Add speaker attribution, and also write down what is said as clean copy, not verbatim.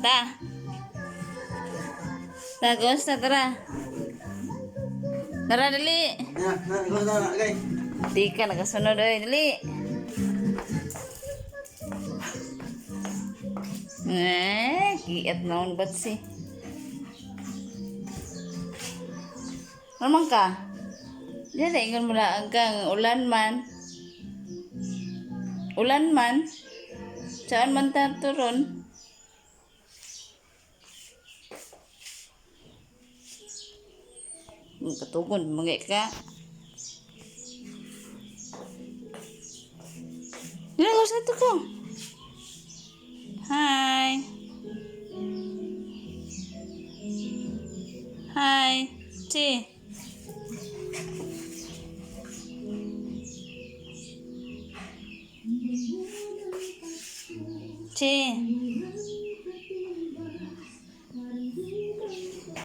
Speaker 1: Ta. Tagos na tara. Tara, dali.
Speaker 2: Ikaw na, guys.
Speaker 1: Di ka nakasunod oy, dali. Kiat naon ba't si? Naman ka? Diyan, ingon mo lang kang ulan man. Ulan man? Saan man taturon? Katugon, mga ka. Nilagos na ito ko. Hi. Hi. Si. Si.